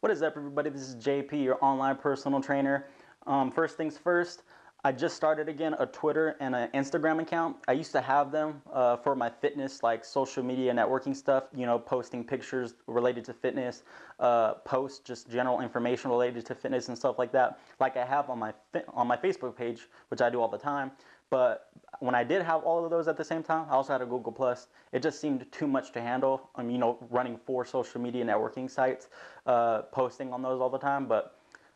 What is up, everybody? This is JP, your online personal trainer. First things first, I just started again a Twitter and an Instagram account. I used to have them for my fitness, like social media networking stuff, you know, posting pictures related to fitness, post just general information related to fitness and stuff like that, like I have on my Facebook page, which I do all the time. But when I did have all of those at the same time, I also had a Google Plus. It just seemed too much to handle. You know, running 4 social media networking sites, posting on those all the time. But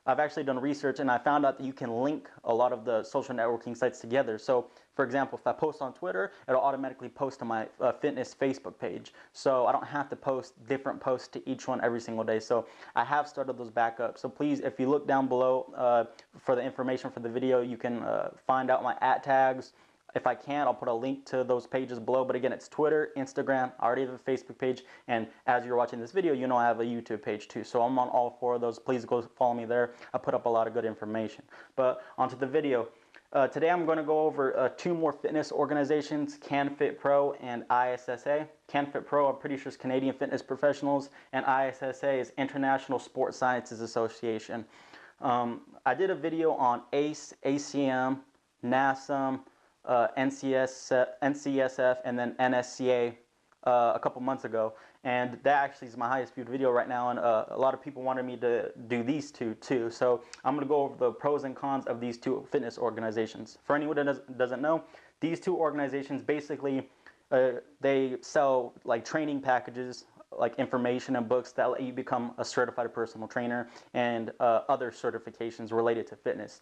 I've actually done research and I found out that you can link a lot of the social networking sites together. So, for example, if I post on Twitter, it'll automatically post to my fitness Facebook page. So I don't have to post different posts to each one every single day. So I have started those back up. So please, if you look down below for the information for the video, you can find out my @ tags. If I can, I'll put a link to those pages below. But again, it's Twitter, Instagram, I already have a Facebook page, and as you're watching this video, you know I have a YouTube page too. So I'm on all 4 of those. Please go follow me there. I put up a lot of good information. But onto the video. Today I'm going to go over 2 more fitness organizations, CanFitPro and ISSA. CanFitPro, I'm pretty sure, is Canadian Fitness Professionals, and ISSA is International Sports Sciences Association. I did a video on ACE, ACM, NASM, NCSF, and then NSCA a couple months ago, and that actually is my highest viewed video right now, and a lot of people wanted me to do these 2 too. So I'm going to go over the pros and cons of these 2 fitness organizations. For anyone that doesn't know, these 2 organizations basically they sell like training packages, like information and books that let you become a certified personal trainer, and other certifications related to fitness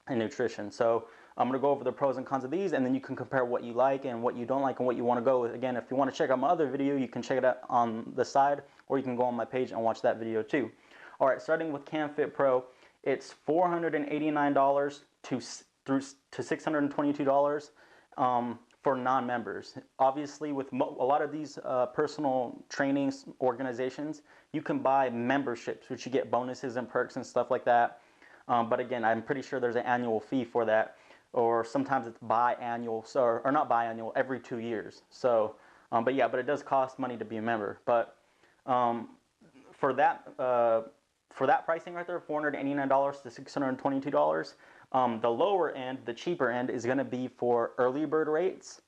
and nutrition. So I'm going to go over the pros and cons of these, and then you can compare what you like and what you don't like and what you want to go with. Again, if you want to check out my other video, you can check it out on the side, or you can go on my page and watch that video too. All right, starting with CanFitPro, it's $489 to $622 for non-members. Obviously, with a lot of these personal training organizations, you can buy memberships, which you get bonuses and perks and stuff like that. But again, I'm pretty sure there's an annual fee for that, or sometimes it's biannual, so, or not biannual, every 2 years. So, but yeah, but it does cost money to be a member. But for that pricing right there, $489 to $622, the lower end, the cheaper end, is going to be for early bird rates,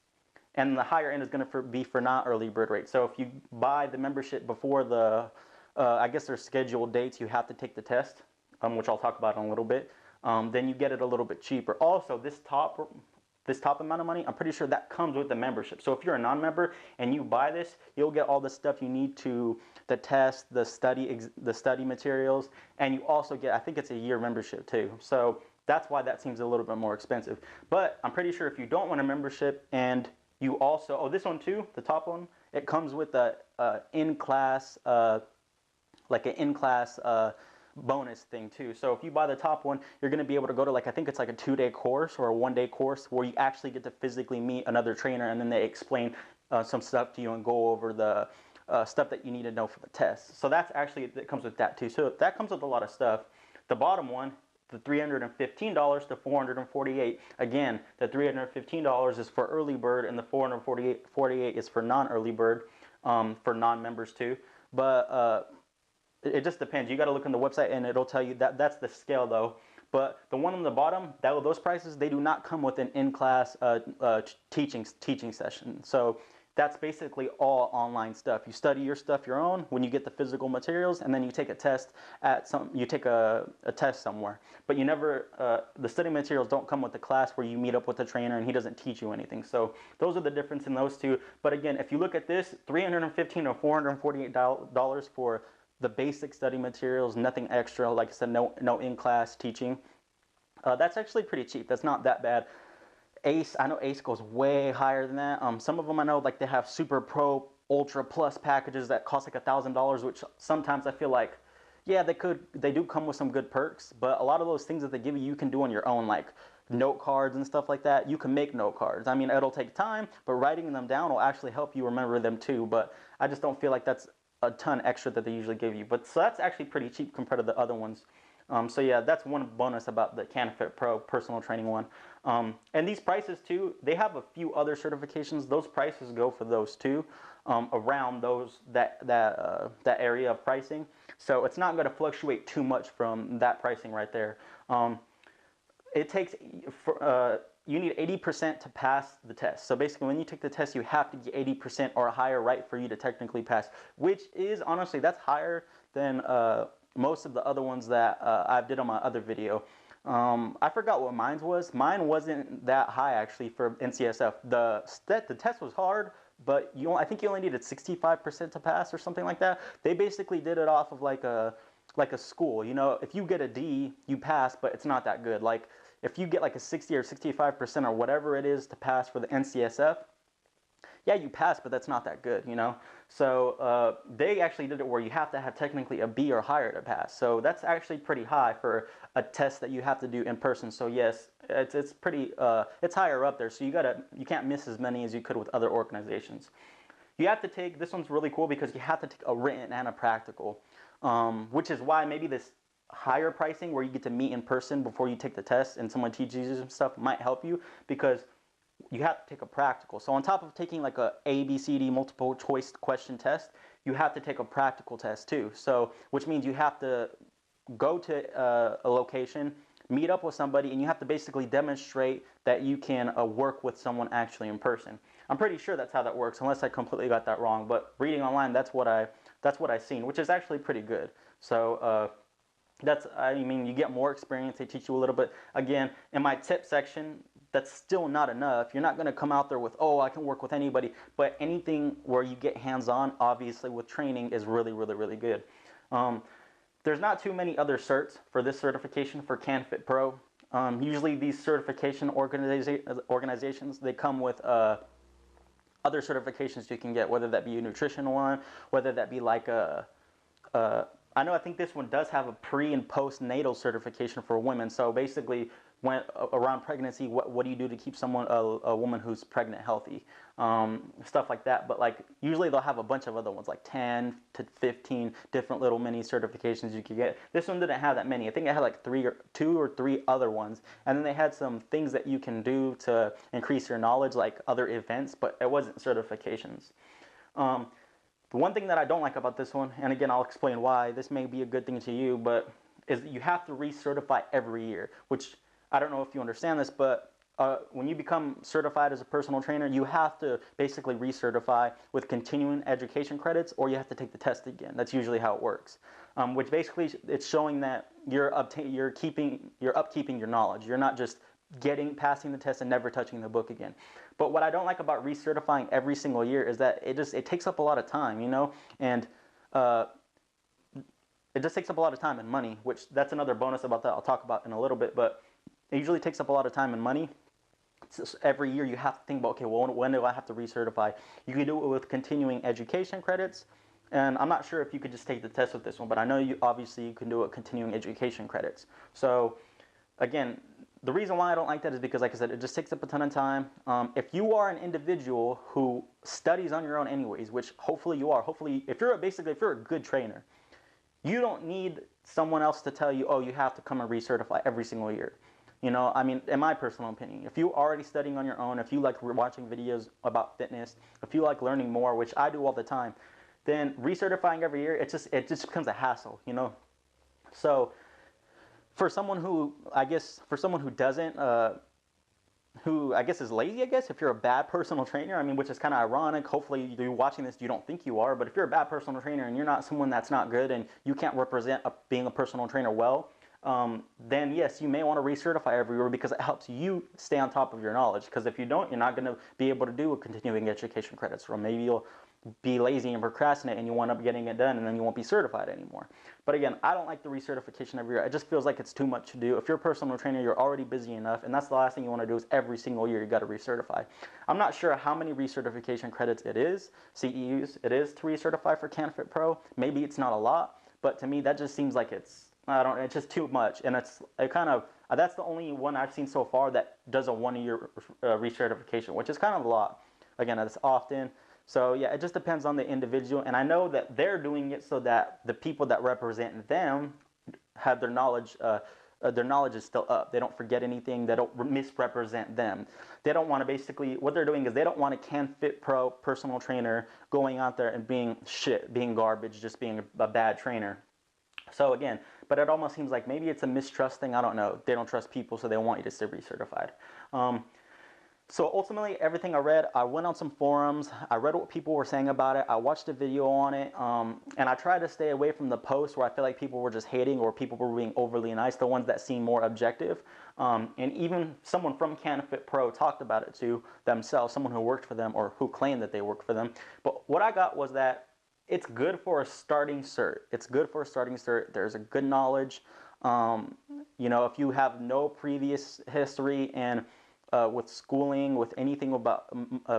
and the higher end is going to be for not early bird rates. So if you buy the membership before the, I guess there's scheduled dates, you have to take the test, which I'll talk about in a little bit. Then you get it a little bit cheaper. Also, this top amount of money, I'm pretty sure that comes with the membership. So if you're a non-member and you buy this, you'll get all the stuff you need to the test, the study materials, and you also get, I think it's a year membership too. So that's why that seems a little bit more expensive. But I'm pretty sure if you don't want a membership and you also, oh, this one too, the top one, it comes with a in-class, like an in-class bonus thing too. So if you buy the top one, you're going to be able to go to, like, I think it's like a 2-day course or a 1-day course where you actually get to physically meet another trainer, and then they explain some stuff to you and go over the stuff that you need to know for the test. So that's actually, it comes with that too. So that comes with a lot of stuff. The bottom one, the $315 to $448. Again, the $315 is for early bird, and the $448 is for non-early bird, for non-members too. But it just depends. You got to look on the website, and it'll tell you that that's the scale though. But the one on the bottom, those prices, they do not come with an in-class teaching session. So that's basically all online stuff. You study your stuff your own when you get the physical materials, and then you take a test at a test somewhere. But you never, the study materials don't come with the class where you meet up with the trainer and he doesn't teach you anything. So those are the difference in those 2. But again, if you look at this, $315 to $448 for the basic study materials, nothing extra. Like I said, no in-class teaching. That's actually pretty cheap. That's not that bad. ACE, I know ACE goes way higher than that. Some of them I know, like, they have Super Pro, Ultra Plus packages that cost like $1,000, which sometimes I feel like, yeah, they do come with some good perks, but a lot of those things that they give you, you can do on your own, like note cards and stuff like that. You can make note cards. I mean, it'll take time, but writing them down will actually help you remember them too. But I just don't feel like that's a ton extra that they usually give you. But so that's actually pretty cheap compared to the other ones. So yeah, that's one bonus about the CanFitPro personal training one. And these prices too, they have a few other certifications. Those prices go for those too, around that area of pricing. So it's not going to fluctuate too much from that pricing right there. It takes you need 80% to pass the test. So basically, when you take the test, you have to get 80% or higher right for you to technically pass, which is honestly, that's higher than most of the other ones that I did on my other video. I forgot what mine was. Mine wasn't that high actually for NCSF. The test was hard, but I think you only needed 65% to pass or something like that. They basically did it off of like a school. You know, if you get a D, you pass, but it's not that good. Like if you get like a 60 or 65% or whatever it is to pass for the NCSF, yeah, you pass, but that's not that good, you know? So they actually did it where you have to have technically a B or higher to pass. So that's actually pretty high for a test that you have to do in person. So yes, it's pretty, it's higher up there. So you can't miss as many as you could with other organizations. You have to take, this one's really cool because you have to take a written and a practical, which is why maybe this higher pricing where you get to meet in person before you take the test and someone teaches you some stuff might help you, because you have to take a practical. So on top of taking like a B, C, D multiple choice question test, you have to take a practical test too. So which means you have to go to a location, meet up with somebody, and you have to basically demonstrate that you can work with someone actually in person. I'm pretty sure that's how that works, unless I completely got that wrong. But reading online, that's what I seen, which is actually pretty good. So I mean, you get more experience. They teach you a little bit. Again, in my tip section, that's still not enough. You're not going to come out there with, oh, I can work with anybody. But anything where you get hands-on, obviously with training, is really, really, really good. There's not too many other certs for this certification for CanFitPro. Usually these certification organizations, they come with other certifications you can get, whether that be a nutrition one, whether that be like I think this one does have a pre and postnatal certification for women. So basically, when around pregnancy, what do you do to keep a woman who's pregnant healthy, stuff like that. But like usually they'll have a bunch of other ones, like 10 to 15 different little mini certifications you could get. This one didn't have that many. I think it had like two or three other ones, and then they had some things that you can do to increase your knowledge, like other events, but it wasn't certifications. The one thing that I don't like about this one, and again, I'll explain why, this may be a good thing to you, but is that you have to recertify every year, which I don't know if you understand this, but when you become certified as a personal trainer, you have to basically recertify with continuing education credits, or you have to take the test again. That's usually how it works. Which basically, it's showing that you're upkeeping your knowledge. You're not just passing the test and never touching the book again. But what I don't like about recertifying every single year is that it takes up a lot of time, you know, and it just takes up a lot of time and money, which that's another bonus about that I'll talk about in a little bit. But it usually takes up a lot of time and money. So every year you have to think about, okay, well, when do I have to recertify? You can do it with continuing education credits. And I'm not sure if you could just take the test with this one, but I know you can do it with continuing education credits. So again, the reason why I don't like that is because, like I said, it just takes up a ton of time. If you are an individual who studies on your own anyways, which hopefully you are, if you're a good trainer, you don't need someone else to tell you, oh, you have to come and recertify every single year. You know, I mean, in my personal opinion, if you're already studying on your own, if you like watching videos about fitness, if you like learning more, which I do all the time, then recertifying every year, it just becomes a hassle, you know? So for someone who doesn't, who I guess is lazy, I guess, if you're a bad personal trainer, I mean, which is kind of ironic. Hopefully you're watching this, you don't think you are, but if you're a bad personal trainer and you're not someone that's not good and you can't represent being a personal trainer well, then yes, you may want to recertify every year because it helps you stay on top of your knowledge. Because if you don't, you're not going to be able to do a continuing education credits, or maybe you'll be lazy and procrastinate and you wind up getting it done and then you won't be certified anymore. But again, I don't like the recertification every year. It just feels like it's too much to do. If you're a personal trainer, you're already busy enough, and that's the last thing you want to do is every single year you got to recertify. I'm not sure how many recertification credits CEUs it is to recertify for CanFitPro. Maybe it's not a lot, but to me that just seems like it's just too much, and that's the only one I've seen so far that does a 1 year recertification, which is kind of a lot. Again, that's often. So yeah, it just depends on the individual, and I know that they're doing it so that the people that represent them have their knowledge is still up. They don't forget anything. They don't misrepresent them. They don't want to basically, what they're doing is they don't want a CanFitPro personal trainer going out there and being shit, being garbage, just being a bad trainer. So again, but it almost seems like maybe it's a mistrust thing. I don't know. They don't trust people, so they want you to stay recertified. So ultimately, everything I read, I went on some forums, I read what people were saying about it, I watched a video on it, and I tried to stay away from the posts where I feel like people were just hating or people were being overly nice, the ones that seem more objective. And even someone from CanFitPro talked about it to themselves, someone who worked for them or who claimed that they worked for them. But what I got was that it's good for a starting cert. It's good for a starting cert. There's a good knowledge. You know, if you have no previous history and with schooling, with anything about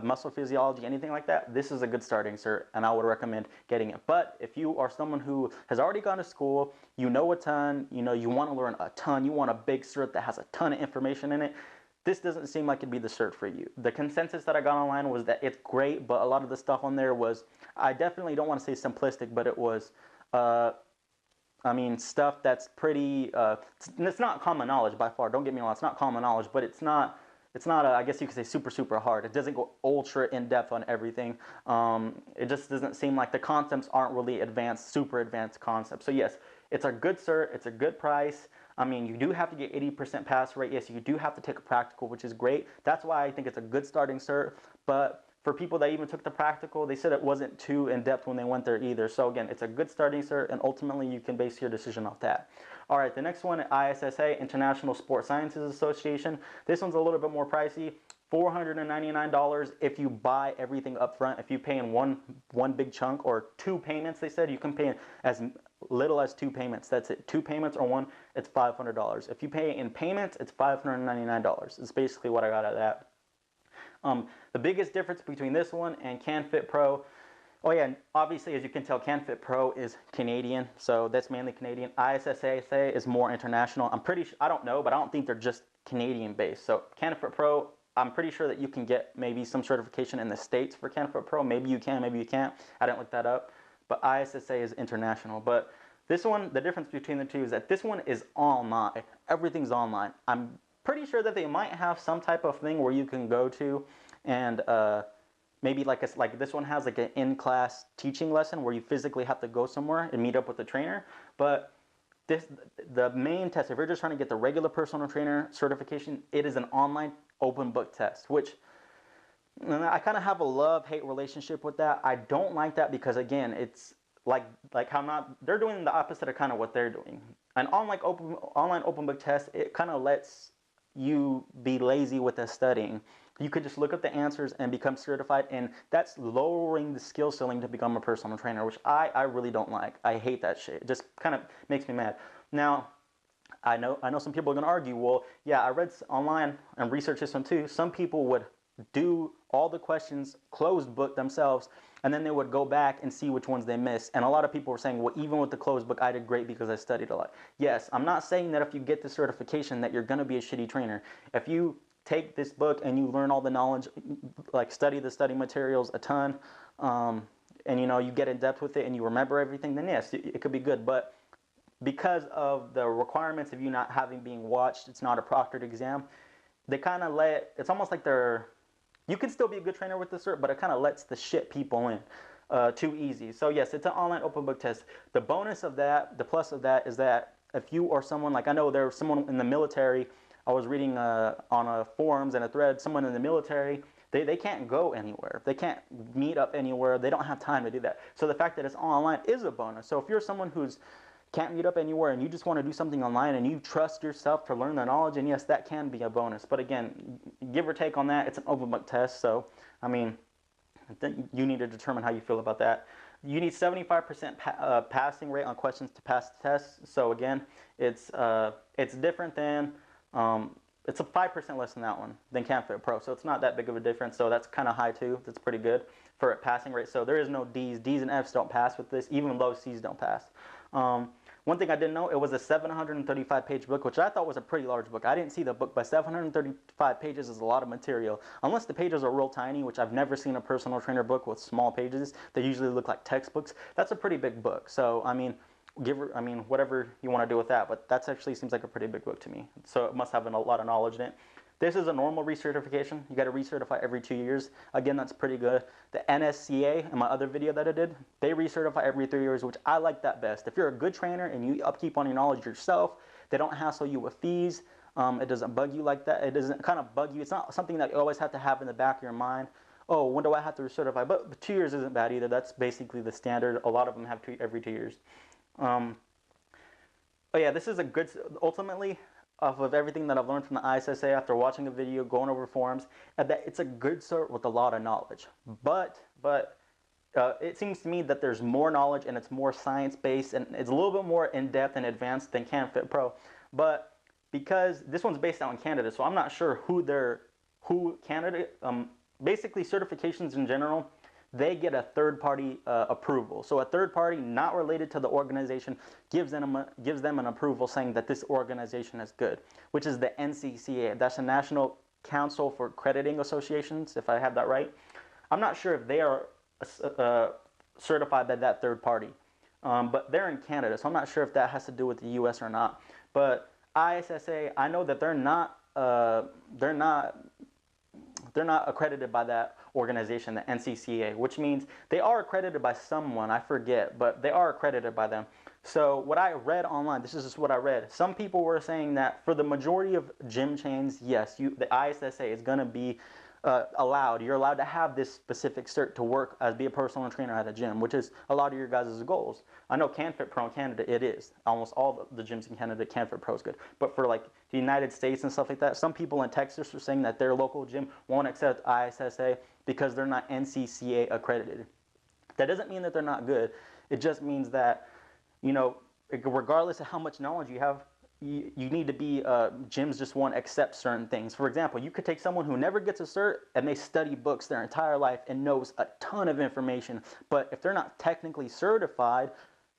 muscle physiology, anything like that, this is a good starting cert, and I would recommend getting it. But if you are someone who has already gone to school, you know a ton, you know, you want to learn a ton, you want a big cert that has a ton of information in it, this doesn't seem like it'd be the cert for you. The consensus that I got online was that it's great, but a lot of the stuff on there was, I definitely don't want to say simplistic, but it was, I mean, stuff that's pretty, it's not common knowledge by far, don't get me wrong, it's not common knowledge, but it's not, I guess you could say super hard. It doesn't go ultra in-depth on everything. It just doesn't seem like the concepts aren't really advanced, super advanced concepts. So yes, it's a good cert, it's a good price. I mean, you do have to get 80% pass rate. Yes, you do have to take a practical, which is great. That's why I think it's a good starting cert. But for people that even took the practical, they said it wasn't too in-depth when they went there either. So again, it's a good starting cert, and ultimately you can base your decision off that. All right, the next one, ISSA, International Sports Sciences Association. This one's a little bit more pricey, $499 if you buy everything up front. If you pay in one big chunk or 2 payments, they said you can pay as little as 2 payments. That's it. 2 payments or one, it's $500. If you pay in payments, it's $599. It's basically what I got out of that. The biggest difference between this one and CanFitPro, oh yeah, obviously as you can tell, CanFitPro is Canadian, so that's mainly Canadian. ISSA is more international. I'm pretty sure, I don't know, but I don't think they're just Canadian based. So CanFitPro, I'm pretty sure that you can get maybe some certification in the States for CanFitPro. Maybe you can, maybe you can't. I didn't look that up. But ISSA is international. But this one, the difference between the two is that this one is online. Everything's online. I'm pretty sure that they might have some type of thing where you can go to and maybe like this one has like an in-class teaching lesson where you physically have to go somewhere and meet up with the trainer. But the main test, if you're just trying to get the regular personal trainer certification, it is an online open book test, which I kind of have a love-hate relationship with that. I don't like that because again, it's like how they're doing the opposite of kind of what they're doing. An online open book test, it kind of lets you be lazy with the studying. You could just look up the answers and become certified, and that's lowering the skill ceiling to become a personal trainer, which I really don't like. I hate that shit. It just kind of makes me mad. Now, I know some people are going to argue, well, yeah, I read online and researched this one too. Some people would do all the questions closed book themselves, and then they would go back and see which ones they missed. And a lot of people were saying, well, even with the closed book, I did great because I studied a lot. Yes, I'm not saying that if you get the certification that you're going to be a shitty trainer. If you take this book and you learn all the knowledge, like study the study materials a ton, and you know, you get in depth with it and you remember everything, then yes, it could be good. But because of the requirements of you not having being watched, it's not a proctored exam, they kind of it's almost like you can still be a good trainer with the cert, but it kind of lets the shit people in too easy. So yes, it's an online open book test. The bonus of that, the plus of that is that if you are someone, like I know there was someone in the military, I was reading on forums and a thread, someone in the military, they can't go anywhere. They can't meet up anywhere. They don't have time to do that. So the fact that it's online is a bonus. So if you're someone who's can't meet up anywhere and you just want to do something online and you trust yourself to learn the knowledge, and yes, that can be a bonus. But again, give or take on that, it's an open book test. So, I mean, you need to determine how you feel about that. You need 75% passing rate on questions to pass the test. So again, it's different than, it's a 5% less than that one, than CanFitPro. So it's not that big of a difference. So that's kind of high too. That's pretty good for a passing rate. So there is no D's. D's and F's don't pass with this. Even low C's don't pass. One thing I didn't know, it was a 735-page book, which I thought was a pretty large book. I didn't see the book, but 735 pages is a lot of material. Unless the pages are real tiny, which I've never seen a personal trainer book with small pages. They usually look like textbooks. That's a pretty big book. So, I mean, I mean, whatever you want to do with that, but that actually seems like a pretty big book to me. So it must have a lot of knowledge in it. This is a normal recertification. You got to recertify every 2 years. Again, that's pretty good. The NSCA, in my other video that I did, they recertify every 3 years, which I like that best. If you're a good trainer and you upkeep on your knowledge yourself, they don't hassle you with fees. It doesn't bug you like that. It doesn't kind of bug you. It's not something that you always have to have in the back of your mind. Oh, when do I have to recertify? But 2 years isn't bad either. That's basically the standard. A lot of them have every 2 years. But yeah, this is a good, ultimately, off of everything that I've learned from the ISSA after watching the video, going over forums, that it's a good cert with a lot of knowledge. But it seems to me that there's more knowledge and it's more science-based and it's a little bit more in-depth and advanced than CanFitPro. But because this one's based out in Canada, so I'm not sure who Canada, basically certifications in general, they get a third-party approval. So a third party not related to the organization gives them an approval saying that this organization is good, which is the NCCA. That's the National Council for Crediting Associations, if I have that right. I'm not sure if they are certified by that third party, but they're in Canada, so I'm not sure if that has to do with the U.S. or not. But ISSA, I know that they're not accredited by that organization, the NCCA, which means they are accredited by someone, I forget, but they are accredited by them. So what I read online, this is just what I read. Some people were saying that for the majority of gym chains, yes, the ISSA is going to be allowed. You're allowed to have this specific cert to work as be a personal trainer at a gym, which is a lot of your guys' goals. I know CanFitPro in Canada, it is. Almost all the gyms in Canada, CanFitPro is good. But for like the United States and stuff like that, some people in Texas are saying that their local gym won't accept ISSA because they're not NCCA accredited. That doesn't mean that they're not good. It just means that, you know, regardless of how much knowledge you have, you need to be, gyms just won't accept certain things. For example, you could take someone who never gets a cert and they study books their entire life and knows a ton of information, but if they're not technically certified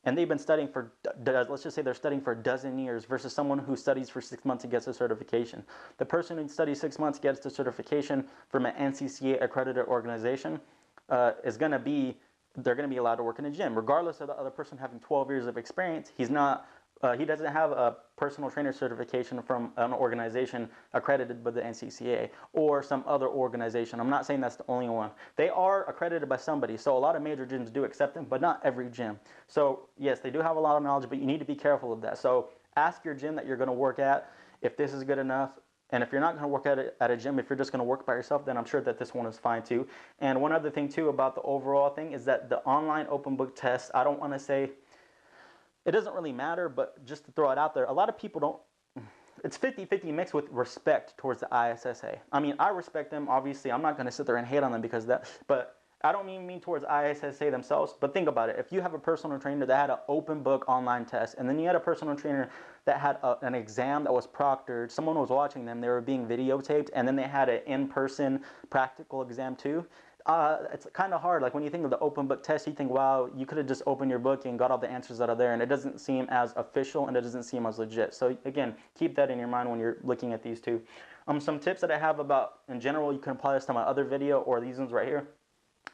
and they've been studying for, let's just say they're studying for a dozen years versus someone who studies for 6 months and gets a certification. The person who studies 6 months gets the certification from an NCCA accredited organization is going to be, they're going to be allowed to work in a gym. Regardless of the other person having 12 years of experience, he's not, he doesn't have a personal trainer certification from an organization accredited by the NCCA or some other organization. I'm not saying that's the only one. They are accredited by somebody, so a lot of major gyms do accept them, but not every gym. So yes, they do have a lot of knowledge, but you need to be careful of that. So ask your gym that you're going to work at if this is good enough. And if you're not going to work at a gym, if you're just going to work by yourself, then I'm sure that this one is fine too. And one other thing too about the overall thing is that the online open book test, I don't want to say, it doesn't really matter, but just to throw it out there, a lot of people don't, it's 50-50 mixed with respect towards the ISSA. I mean, I respect them, obviously. I'm not going to sit there and hate on them because of that, but I don't mean towards ISSA themselves, but think about it. If you have a personal trainer that had an open book online test, and then you had a personal trainer that had an exam that was proctored, someone was watching them, they were being videotaped, and then they had an in-person practical exam too, it's kind of hard. Like when you think of the open book test, you think, wow, you could have just opened your book and got all the answers that are there, and it doesn't seem as official and it doesn't seem as legit. So again, keep that in your mind when you're looking at these two. Some tips that I have about, in general, you can apply this to my other video or these ones right here,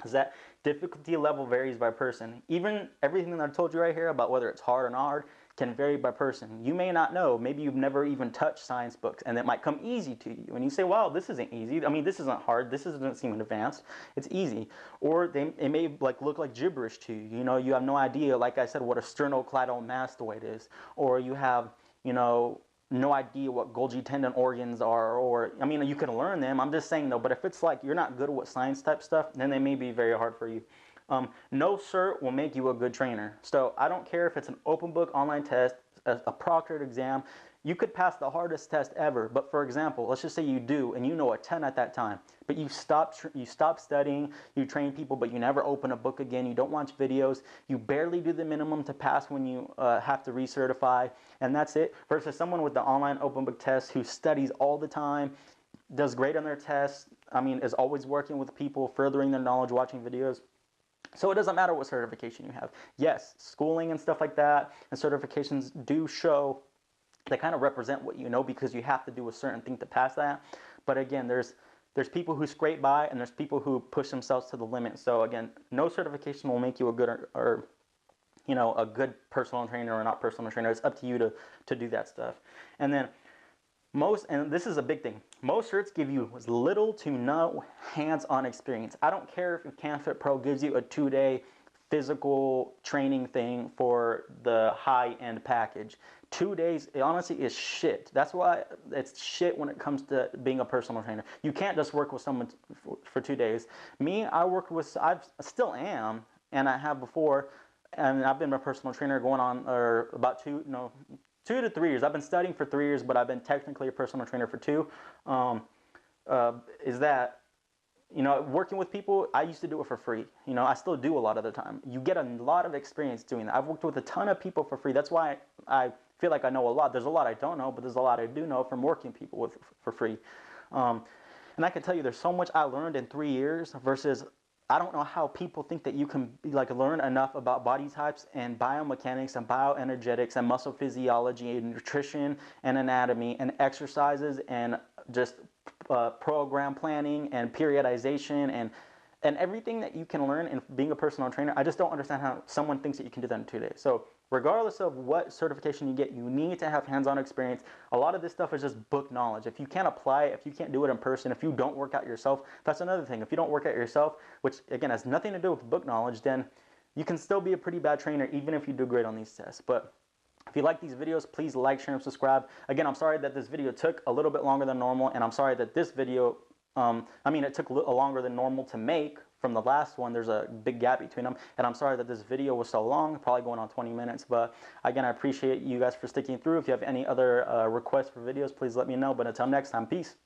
is that difficulty level varies by person. Even everything that I told you right here about whether it's hard or not hard can vary by person. You may not know, maybe you've never even touched science books and it might come easy to you. And you say, wow, this isn't easy. I mean, this isn't hard. This doesn't seem advanced. It's easy. Or it may like look like gibberish to you. You know, you have no idea, like I said, what a sternocleidomastoid is. Or you have, you know, no idea what Golgi tendon organs are, or, I mean, you can learn them. I'm just saying though, but if it's like you're not good with science type stuff, then they may be very hard for you. No cert will make you a good trainer. So I don't care if it's an open book online test, a proctored exam. You could pass the hardest test ever, but for example, let's just say you do and you know a 10 at that time, but you stop studying, you train people, but you never open a book again, you don't watch videos, you barely do the minimum to pass when you have to recertify, and that's it, versus someone with the online open book test who studies all the time, does great on their tests, I mean, is always working with people, furthering their knowledge, watching videos. So it doesn't matter what certification you have. Yes, schooling and stuff like that and certifications do show, they kind of represent what you know because you have to do a certain thing to pass that. But again, there's people who scrape by and there's people who push themselves to the limit. So again, no certification will make you a good or you know, a good personal trainer or not personal trainer. It's up to you to do that stuff. And then and this is a big thing, most certs give you little to no hands-on experience. I don't care if CanFitPro gives you a 2-day physical training thing for the high-end package. 2 days, it honestly is shit. That's why it's shit when it comes to being a personal trainer. You can't just work with someone for 2 days. Me, I still am, and I have before, and I've been a personal trainer going on, or about 2 to 3 years. I've been studying for 3 years, but I've been technically a personal trainer for 2. Is that, you know, working with people, I used to do it for free. You know, I still do a lot of the time. You get a lot of experience doing that. I've worked with a ton of people for free. That's why I feel like I know a lot. There's a lot I don't know, but there's a lot I do know from working people for free. And I can tell you there's so much I learned in 3 years versus I don't know how people think that you can learn enough about body types and biomechanics and bioenergetics and muscle physiology and nutrition and anatomy and exercises and just program planning and periodization and everything that you can learn in being a personal trainer. I just don't understand how someone thinks that you can do that in 2 days. So regardless of what certification you get, you need to have hands-on experience. A lot of this stuff is just book knowledge. If you can't apply it, if you can't do it in person, if you don't work out yourself, that's another thing. If you don't work out yourself, which again has nothing to do with book knowledge, then you can still be a pretty bad trainer even if you do great on these tests. But if you like these videos, please like, share, and subscribe. Again, I'm sorry that this video took a little bit longer than normal, and I'm sorry that this video, it took longer than normal to make from the last one. There's a big gap between them, and I'm sorry that this video was so long, probably going on 20 minutes, but again, I appreciate you guys for sticking through. If you have any other requests for videos, please let me know, but until next time, peace.